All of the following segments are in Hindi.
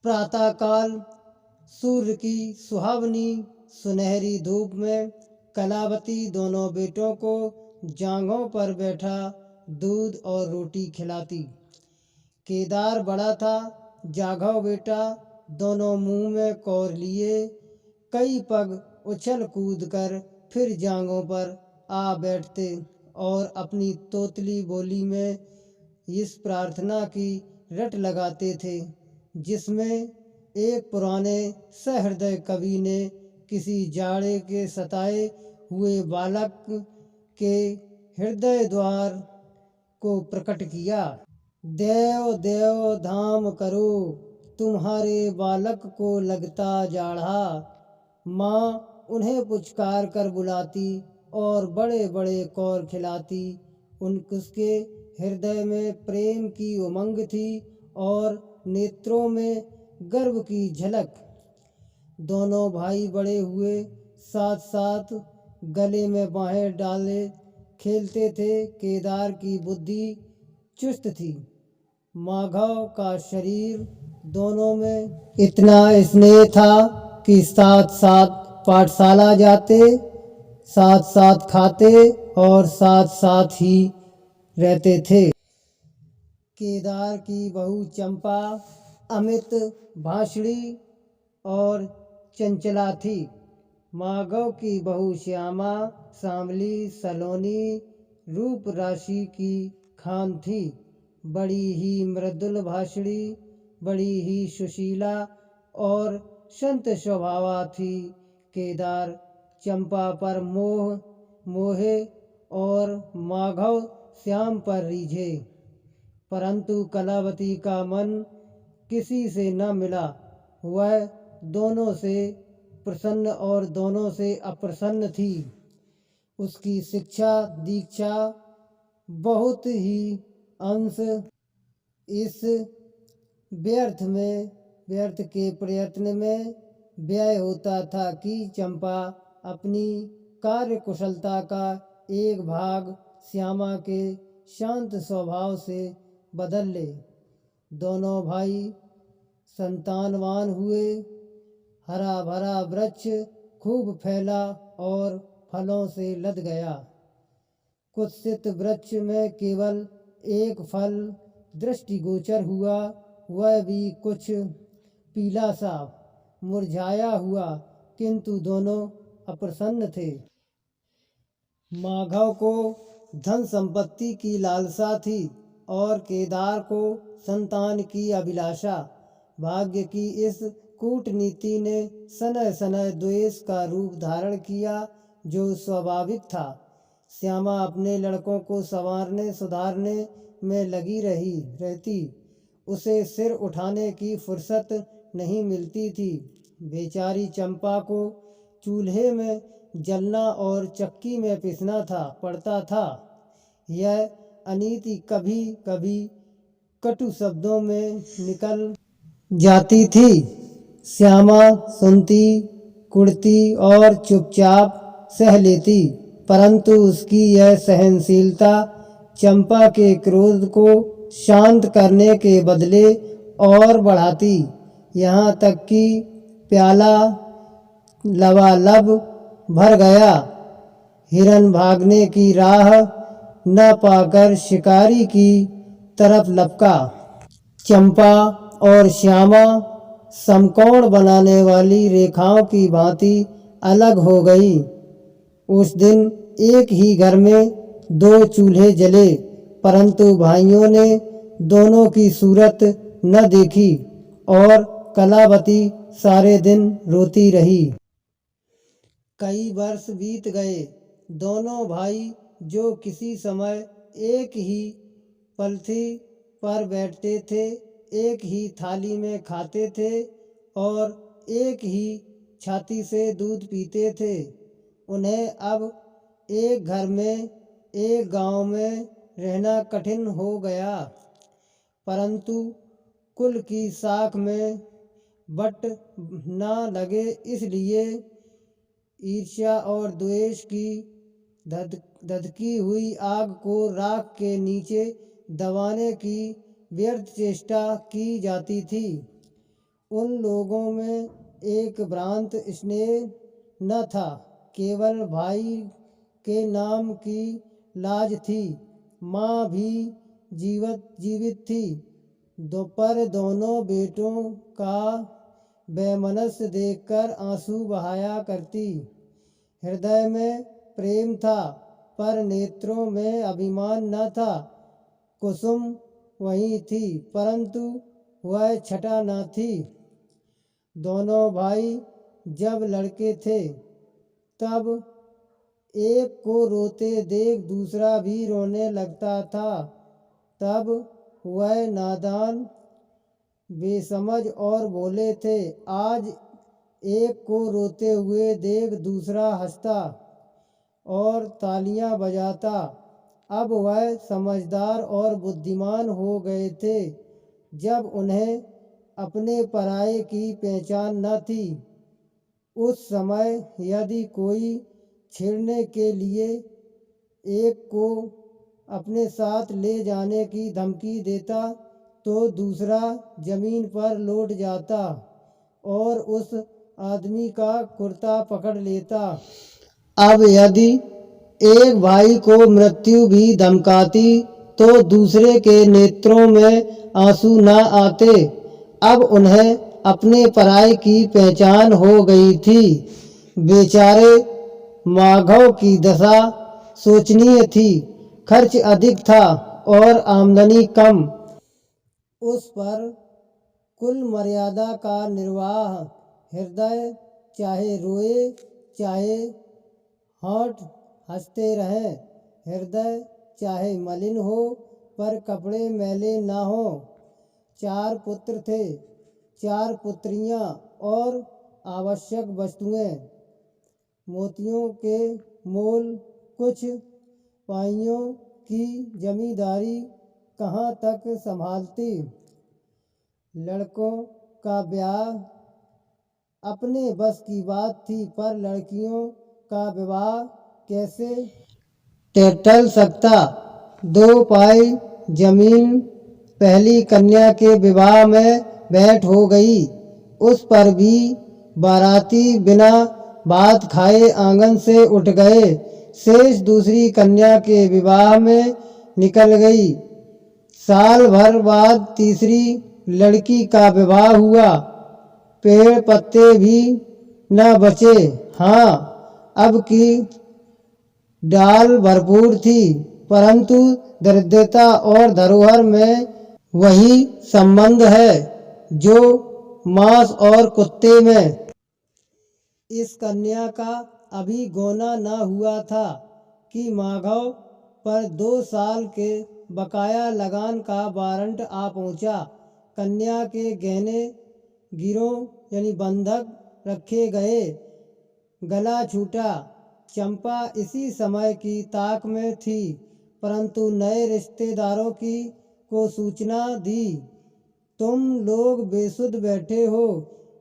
प्रातःकाल सूर्य की सुहावनी सुनहरी धूप में कलावती दोनों बेटों को जांघों पर बैठा दूध और रोटी खिलाती। केदार बड़ा था, जाघव बेटा दोनों मुंह में कौर लिए कई पग उछल कूद कर फिर जांघों पर आ बैठते और अपनी तोतली बोली में इस प्रार्थना की रट लगाते थे, जिसमें एक पुराने सहृदय कवि ने किसी जाड़े के सताए हुए बालक के हृदय द्वार को प्रकट किया। देव देव धाम करो, तुम्हारे बालक को लगता जाड़ा। माँ उन्हें पुचकार कर बुलाती और बड़े बड़े कौर खिलाती। उसके हृदय में प्रेम की उमंग थी और नेत्रों में गर्व की झलक। दोनों भाई बड़े हुए साथ साथ गले में बाहें डाले खेलते थे। केदार की बुद्धि चुस्त थी, माघव का शरीर दोनों में इतना स्नेह था कि साथ साथ पाठशाला जाते, साथ साथ खाते और साथ साथ ही रहते थे। केदार की बहू चंपा अमित भाषणी और चंचला थी। माघव की बहू श्यामा सांवली सलोनी रूप राशि की खान थी। बड़ी ही मृदुल भाषणी, बड़ी ही सुशीला और संत स्वभावा थी। केदार चंपा पर मोहे और माघव श्याम पर रीझे, परंतु कलावती का मन किसी से न मिला। वह दोनों से प्रसन्न और दोनों से अप्रसन्न थी। उसकी शिक्षा दीक्षा बहुत ही अंश इस व्यर्थ के प्रयत्न में व्यय होता था कि चंपा अपनी कार्य कुशलता का एक भाग श्यामा के शांत स्वभाव से बदल ले। दोनों भाई संतानवान हुए। हरा भरा वृक्ष खूब फैला और फलों से लद गया। कुत्सित वृक्ष में केवल एक फल दृष्टिगोचर हुआ, वह भी कुछ पीला सा मुरझाया हुआ, किंतु दोनों अप्रसन्न थे। माघव को धन संपत्ति की लालसा थी और केदार को संतान की अभिलाषा। भाग्य की इस कूटनीति ने सनय सनय द्वेष का रूप धारण किया, जो स्वाभाविक था। श्यामा अपने लड़कों को संवारने सुधारने में लगी रहती। उसे सिर उठाने की फुर्सत नहीं मिलती थी। बेचारी चंपा को चूल्हे में जलना और चक्की में पिसना पड़ता था। यह अनीति कभी कभी कटु शब्दों में निकल जाती थी। श्यामा सुनती, कुढ़ती और चुपचाप सह लेती, परंतु उसकी यह सहनशीलता चंपा के क्रोध को शांत करने के बदले और बढ़ाती। यहाँ तक कि प्याला लबालब भर गया। हिरन भागने की राह न पाकर शिकारी की तरफ लपका। चंपा और श्यामा समकोण बनाने वाली रेखाओं की भांति अलग हो गई। उस दिन एक ही घर में दो चूल्हे जले, परंतु भाइयों ने दोनों की सूरत न देखी और कलावती सारे दिन रोती रही। कई वर्ष बीत गए। दोनों भाई जो किसी समय एक ही पलथी पर बैठते थे, एक ही थाली में खाते थे और एक ही छाती से दूध पीते थे, उन्हें अब एक घर में एक गांव में रहना कठिन हो गया। परंतु कुल की साख में बट न लगे, इसलिए ईर्ष्या और द्वेष की धधकी हुई आग को राख के नीचे दबाने की व्यर्थ चेष्टा की जाती थी। उन लोगों में एक भ्रांत स्नेह न था, केवल भाई के नाम की लाज थी। माँ भी जीवित थी, पर दोनों बेटों का वैमनस्य देखकर आंसू बहाया करती। हृदय में प्रेम था, पर नेत्रों में अभिमान न था। कुसुम वही थी, परंतु वह छटा न थी। दोनों भाई जब लड़के थे, तब एक को रोते देख दूसरा भी रोने लगता था। तब वह नादान, बेसमझ और भोले थे। आज एक को रोते हुए देख दूसरा हंसता और तालियां बजाता। अब वह समझदार और बुद्धिमान हो गए थे। जब उन्हें अपने पराये की पहचान न थी, उस समय यदि कोई छेड़ने के लिए एक को अपने साथ ले जाने की धमकी देता, तो दूसरा जमीन पर लौट जाता और उस आदमी का कुर्ता पकड़ लेता। अब यदि एक भाई को मृत्यु भी धमकाती, तो दूसरे के नेत्रों में आंसू न आते। अब उन्हें अपने पराये की पहचान हो गई थी। बेचारे माधव की दशा शोचनीय थी। खर्च अधिक था और आमदनी कम। उस पर कुल मर्यादा का निर्वाह। हृदय चाहे रोए चाहे होंठ हंसते रहें। हृदय चाहे मलिन हो, पर कपड़े मैले ना हो। 4 पुत्र थे, 4 पुत्रियां और आवश्यक वस्तुएं। मोतियों के मोल कुछ पाइयों की जमींदारी कहाँ तक संभालती। लड़कों का ब्याह अपने बस की बात थी, पर लड़कियों का विवाह कैसे टल सकता। 2 पाई जमीन पहली कन्या के विवाह में भेंट हो गई। उस पर भी बाराती बिना भात खाए आंगन से उठ गए। शेष दूसरी कन्या के विवाह में निकल गई। साल भर बाद तीसरी लड़की का विवाह हुआ। पेड़ पत्ते भी न बचे। हाँ, अब की डाल भरपूर थी, परंतु दरिद्रता और धरोहर में वही संबंध है जो मांस और कुत्ते में। इस कन्या का अभी गौना न हुआ था कि माधव पर 2 साल के बकाया लगान का वारंट आ पहुंचा। कन्या के गहने गिरों यानी बंधक रखे गए। गला छूटा। चंपा इसी समय की ताक में थी, परंतु नए रिश्तेदारों की को सूचना दी, तुम लोग बेसुध बैठे हो,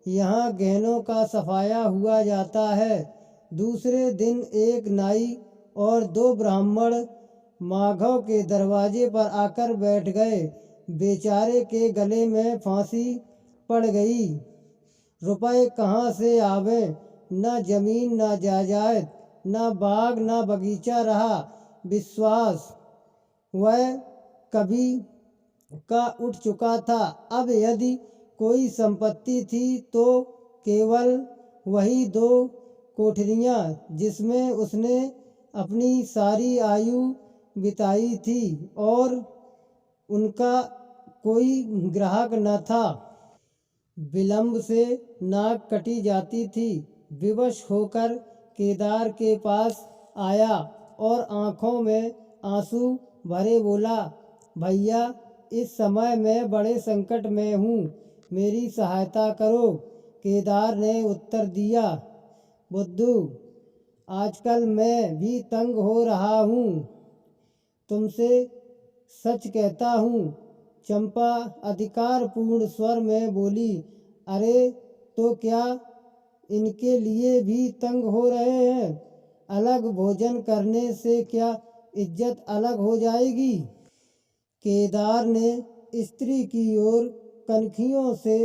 यहाँ गहनों का सफाया हुआ जाता है। दूसरे दिन एक नाई और 2 ब्राह्मण माधव के दरवाजे पर आकर बैठ गए। बेचारे के गले में फांसी पड़ गई। रुपए कहाँ से आवे। न जमीन न जायदाद, न बाग न बगीचा रहा। विश्वास वह कभी का उठ चुका था। अब यदि कोई संपत्ति थी तो केवल वही 2 कोठरियाँ जिसमें उसने अपनी सारी आयु बिताई थी, और उनका कोई ग्राहक न था। विलंब से नाक कटी जाती थी। विवश होकर केदार के पास आया और आंखों में आंसू भरे बोला, भैया, इस समय मैं बड़े संकट में हूँ, मेरी सहायता करो। केदार ने उत्तर दिया, बुद्धू, आजकल मैं भी तंग हो रहा हूँ, तुमसे सच कहता हूँ। चंपा अधिकारपूर्ण स्वर में बोली, अरे तो क्या इनके लिए भी तंग हो रहे हैं। अलग भोजन करने से क्या इज्जत अलग हो जाएगी। केदार ने स्त्री की ओर कनखियों से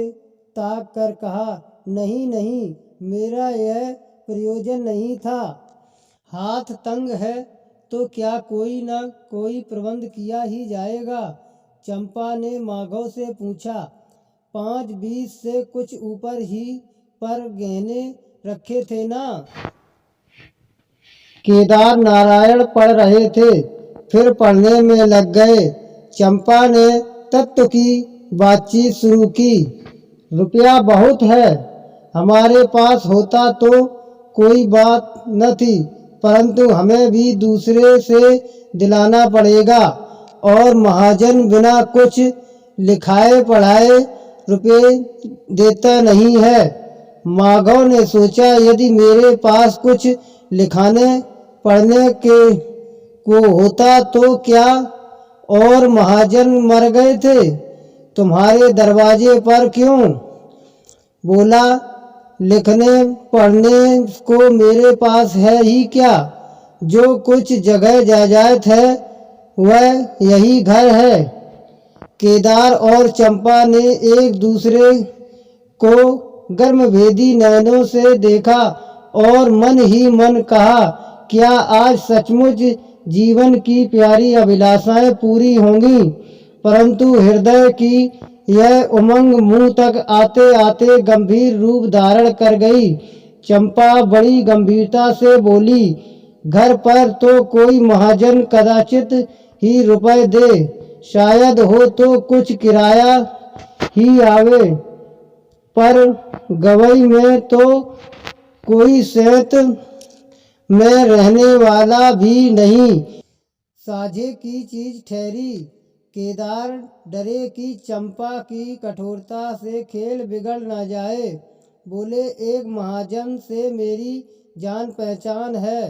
ताक कर कहा, नहीं नहीं, मेरा यह प्रयोजन नहीं था। हाथ तंग है तो क्या कोई न कोई प्रबंध किया ही जाएगा। चंपा ने माधव से पूछा, 5-20 से कुछ ऊपर ही पर गहने रखे थे ना। केदार नारायण पढ़ रहे थे, फिर पढ़ने में लग गए। चंपा ने तत्व की बातचीत शुरू की। रुपया बहुत है, हमारे पास होता तो कोई बात न थी, परंतु हमें भी दूसरे से दिलाना पड़ेगा और महाजन बिना कुछ लिखाए पढ़ाए रुपये देता नहीं है। माधव ने सोचा, यदि मेरे पास कुछ लिखाने पढ़ने के को होता तो क्या और महाजन मर गए थे, तुम्हारे दरवाजे पर क्यों? बोला, लिखने पढ़ने को मेरे पास है ही क्या, जो कुछ जगह जायदाद है वह यही घर है। केदार और चंपा ने एक दूसरे को गर्मभेदी नयनों से देखा और मन ही मन कहा, क्या आज सचमुच जीवन की प्यारी अभिलाषाएं पूरी होंगी। परंतु हृदय की यह उमंग मुंह तक आते आते गंभीर रूप धारण कर गई। चंपा बड़ी गंभीरता से बोली, घर पर तो कोई महाजन कदाचित ही रुपए दे, शायद हो तो कुछ किराया ही आवे, पर गवई में तो कोई सेंत में रहने वाला भी नहीं। साझे की चीज ठहरी। केदार डरे कि चंपा की कठोरता से खेल बिगड़ न जाए। बोले, एक महाजन से मेरी जान पहचान है,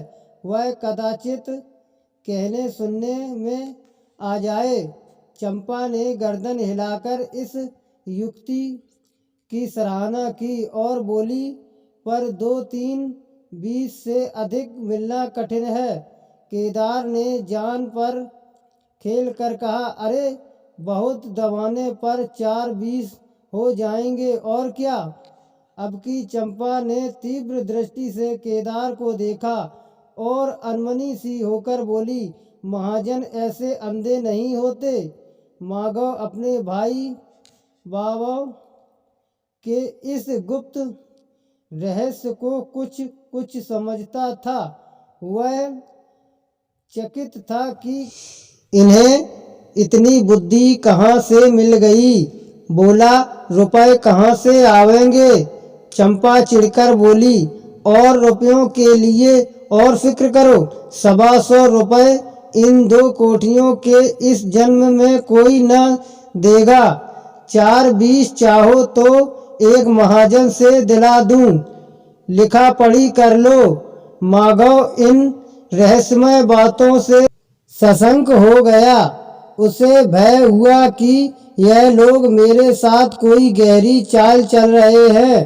वह कदाचित कहने सुनने में आ जाए। चंपा ने गर्दन हिलाकर इस युक्ति की सराहना की और बोली, पर 2-3-20 से अधिक मिलना कठिन है। केदार ने जान पर खेल कर कहा, अरे बहुत दबाने पर 4-20 हो जाएंगे और क्या। अब की चंपा ने तीव्र दृष्टि से केदार को देखा और अनमनी सी होकर बोली, महाजन ऐसे अंधे नहीं होते। माधव अपने भाई बाबा के इस गुप्त रहस्य को कुछ कुछ समझता था। वह चकित था कि इन्हें इतनी बुद्धि कहाँ से मिल गई। बोला, रुपए कहाँ से आवेंगे। चंपा चिढ़कर बोली, और रुपयों के लिए और फिक्र करो, 125 रुपए इन 2 कोठियों के इस जन्म में कोई न देगा। 4-20 चाहो तो एक महाजन से दिला दूं, लिखा पढ़ी कर लो। माधव इन रहस्यमय बातों से सशंक हो गया। उसे भय हुआ कि यह लोग मेरे साथ कोई गहरी चाल चल रहे हैं।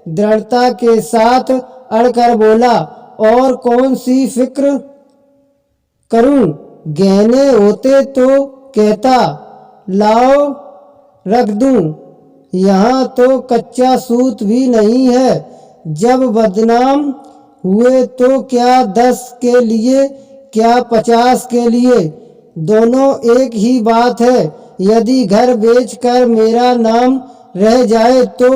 दृढ़ता के साथ अड़कर बोला, और कौन सी फिक्र करूं, गहने होते तो कहता, लाओ रख दूं। यहाँ तो कच्चा सूत भी नहीं है। जब बदनाम हुए तो क्या 10 के लिए, क्या 50 के लिए, दोनों एक ही बात है। यदि घर बेचकर मेरा नाम रह जाए तो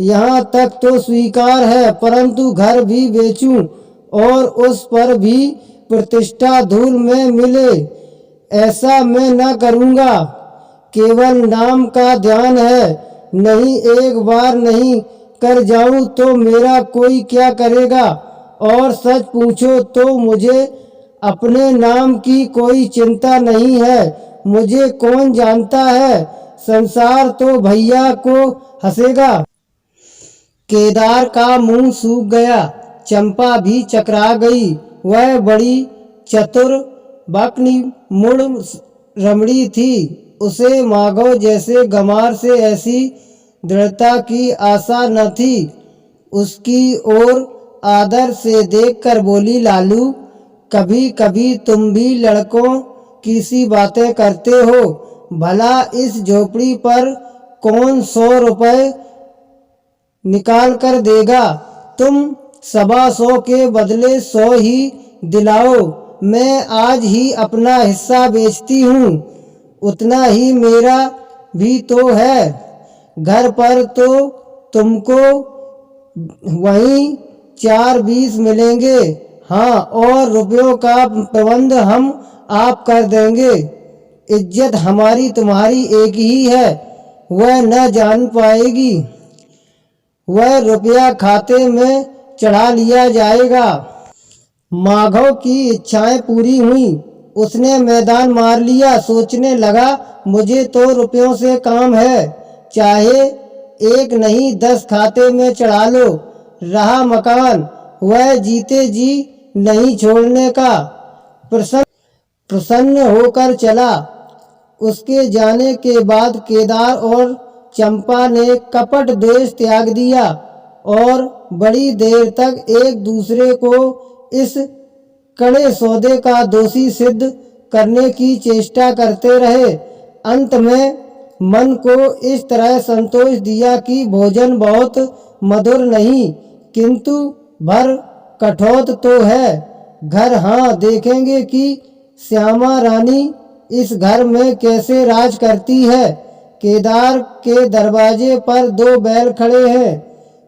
यहाँ तक तो स्वीकार है, परंतु घर भी बेचूं और उस पर भी प्रतिष्ठा धूल में मिले, ऐसा मैं न करूँगा। केवल नाम का ध्यान है, नहीं एक बार नहीं कर जाऊं तो मेरा कोई क्या करेगा। और सच पूछो तो मुझे अपने नाम की कोई चिंता नहीं है। मुझे कौन जानता है, संसार तो भैया को हंसेगा। केदार का मुंह सूख गया। चंपा भी चकरा गई। वह बड़ी चतुर बाकनी मुड़ रमणी थी। उसे माधव जैसे गंवार से ऐसी दृढ़ता की आशा न थी। उसकी ओर आदर से देखकर बोली, लालू, कभी कभी तुम भी लड़कों की सी बातें करते हो। भला इस झोपड़ी पर कौन 100 रुपए निकाल कर देगा। तुम 125 के बदले 100 ही दिलाओ। मैं आज ही अपना हिस्सा बेचती हूँ, उतना ही मेरा भी तो है। घर पर तो तुमको वहीं 4-20 मिलेंगे। हाँ, और रुपयों का प्रबंध हम आप कर देंगे। इज्जत हमारी तुम्हारी एक ही है, वह न जान पाएगी। वह रुपया खाते में चढ़ा लिया जाएगा। माधव की इच्छाएं पूरी हुई। उसने मैदान मार लिया। सोचने लगा, मुझे तो रुपयों से काम है, चाहे 1 नहीं 10 खाते में चढ़ा लो। रहा मकान, वह जीते जी नहीं छोड़ने का। प्रसन्न होकर चला। उसके जाने के बाद केदार और चंपा ने कपट द्वेष त्याग दिया और बड़ी देर तक एक दूसरे को इस कड़े सौदे का दोषी सिद्ध करने की चेष्टा करते रहे। अंत में मन को इस तरह संतोष दिया कि भोजन बहुत मधुर नहीं, किंतु भर कठोत तो है। घर, हाँ, देखेंगे कि श्यामा रानी इस घर में कैसे राज करती है। केदार के दरवाजे पर 2 बैल खड़े हैं।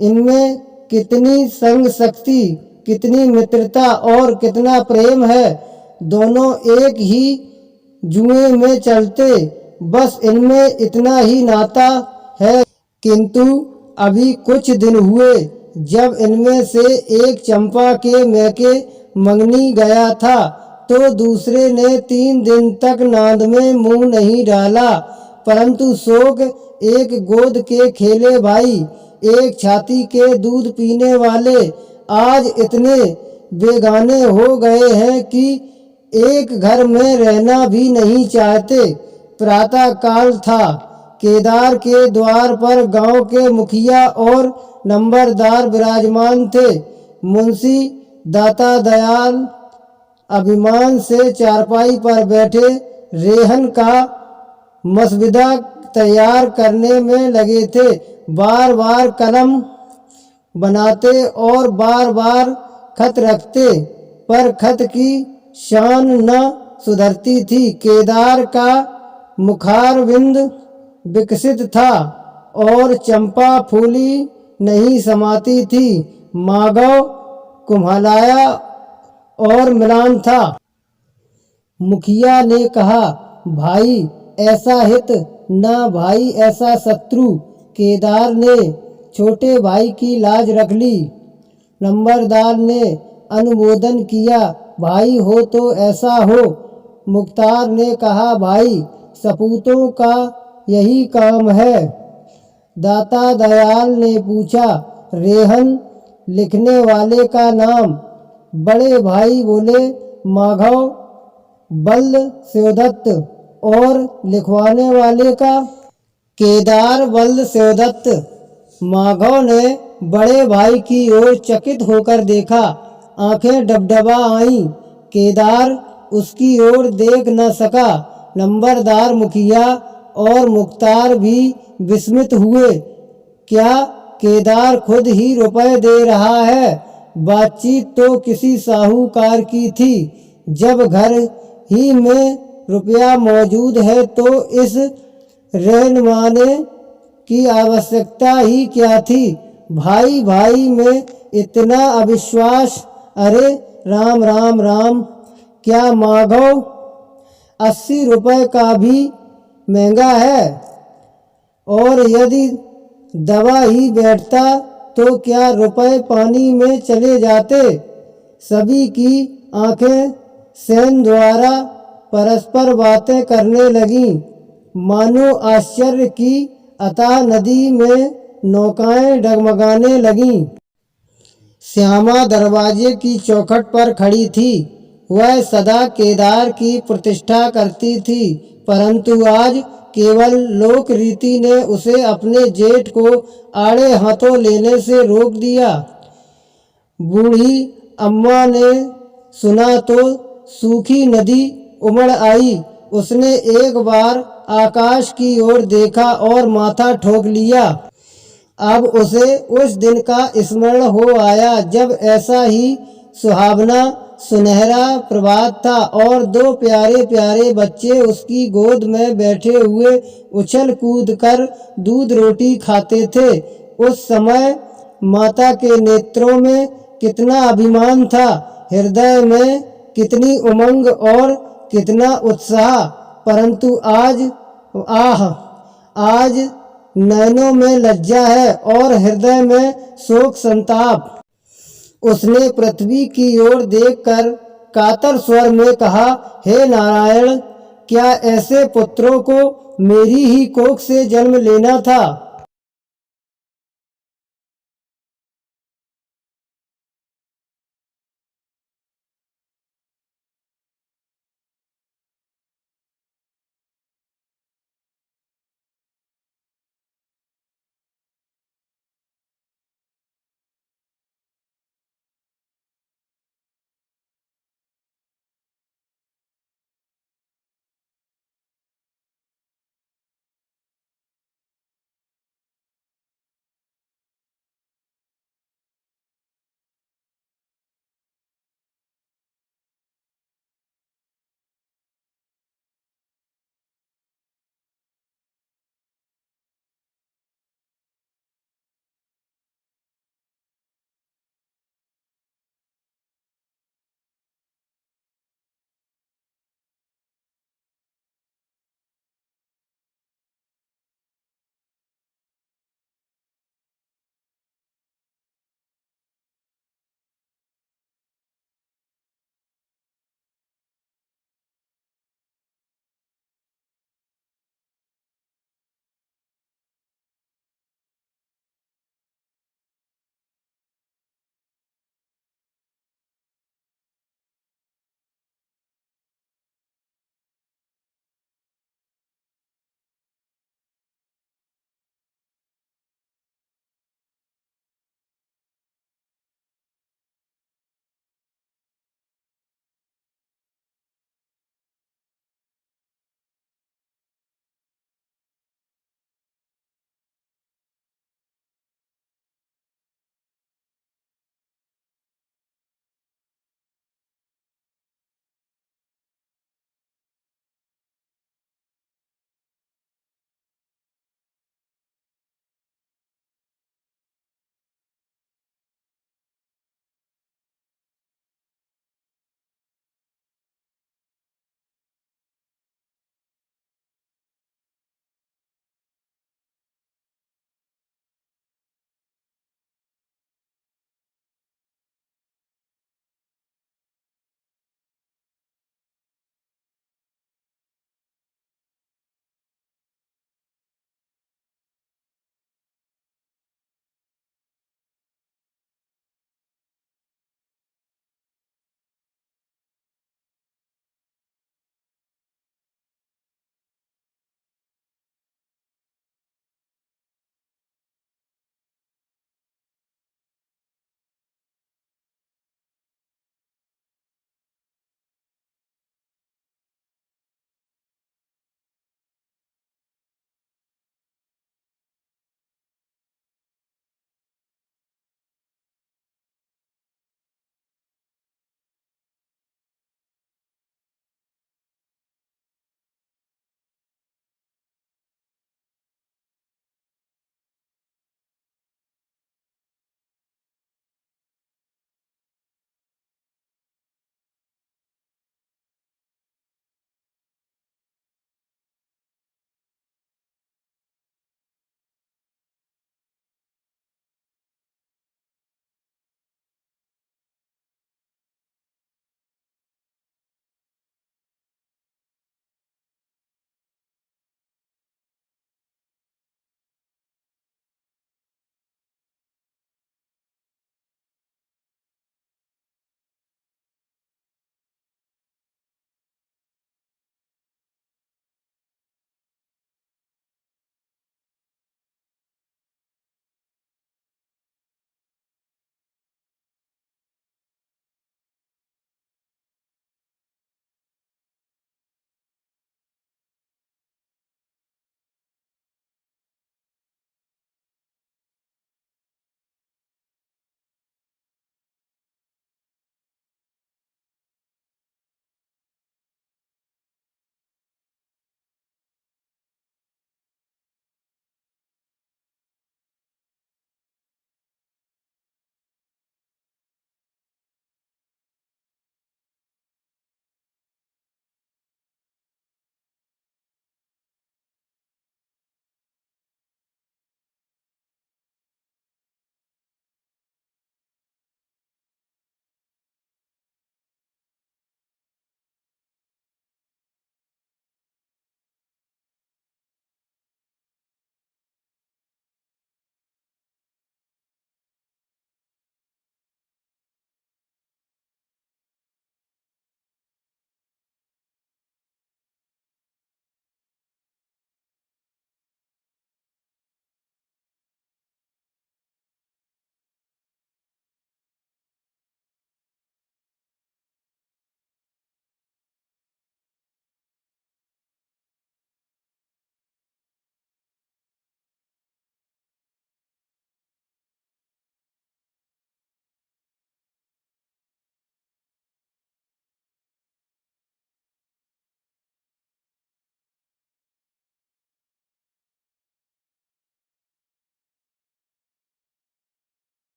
इनमें कितनी संग शक्ति, कितनी मित्रता और कितना प्रेम है। दोनों एक ही जुए में चलते, बस इनमें इतना ही नाता है। किंतु अभी कुछ दिन हुए जब इनमें से एक चंपा के मैके मंगनी गया था, तो दूसरे ने 3 दिन तक नाद में मुंह नहीं डाला। परंतु शोक एक गोद के खेले भाई, एक छाती के दूध पीने वाले आज इतने बेगाने हो गए हैं कि एक घर में रहना भी नहीं चाहते। प्रातः काल था। केदार के द्वार पर गांव के मुखिया और नंबरदार विराजमान थे। मुंशी दाता दयाल अभिमान से चारपाई पर बैठे रेहन का मसविदा तैयार करने में लगे थे। बार बार कलम बनाते और बार बार खत रखते, पर खत की शान न सुधरती थी। केदार का मुखारविंद विकसित था और चंपा फूली नहीं समाती थी। माधव कुम्हलाया और मिलान था। मुखिया ने कहा, भाई ऐसा हित न भाई ऐसा शत्रु। केदार ने छोटे भाई की लाज रख ली। नंबरदार ने अनुमोदन किया, भाई हो तो ऐसा हो। मुख्तार ने कहा, भाई सपूतों का यही काम है। दाता दयाल ने पूछा, रेहन लिखने वाले का नाम? बड़े भाई बोले, माधव बल्द शिवदत्त। और लिखवाने वाले का? केदार बल्द शिवदत्त। माधव ने बड़े भाई की ओर चकित होकर देखा। आंखें डबडबा आईं। केदार उसकी ओर देख न सका। नंबरदार, मुखिया और मुख्तार भी विस्मित हुए। क्या केदार खुद ही रुपए दे रहा है? बातचीत तो किसी साहूकार की थी। जब घर ही में रुपया मौजूद है तो इस रहनुमाने की आवश्यकता ही क्या थी? भाई भाई में इतना अविश्वास! अरे राम राम राम! क्या माधव 80 रुपए का भी महंगा है? और यदि दबा ही बैठता तो क्या रुपए पानी में चले जाते? सभी की आंखें सेन द्वारा परस्पर बातें करने लगीं। मानो आश्चर्य की अथाह नदी में नौकाएं डगमगाने लगीं। श्यामा दरवाजे की चौखट पर खड़ी थी। वह सदा केदार की प्रतिष्ठा करती थी, परंतु आज केवल लोक रीति ने उसे अपने जेठ को आड़े हाथों लेने से रोक दिया। बूढ़ी अम्मा ने सुना तो सूखी नदी उमड़ आई। उसने एक बार आकाश की ओर देखा और माथा ठोक लिया। अब उसे उस दिन का स्मरण हो आया जब ऐसा ही सुहावना सुनहरा प्रभात था और दो प्यारे प्यारे बच्चे उसकी गोद में बैठे हुए उछल कूद कर दूध रोटी खाते थे। उस समय माता के नेत्रों में कितना अभिमान था, हृदय में कितनी उमंग और कितना उत्साह, परंतु आज नैनों में लज्जा है और हृदय में शोक संताप। उसने पृथ्वी की ओर देखकर कातर स्वर में कहा, हे नारायण, क्या ऐसे पुत्रों को मेरी ही कोख से जन्म लेना था?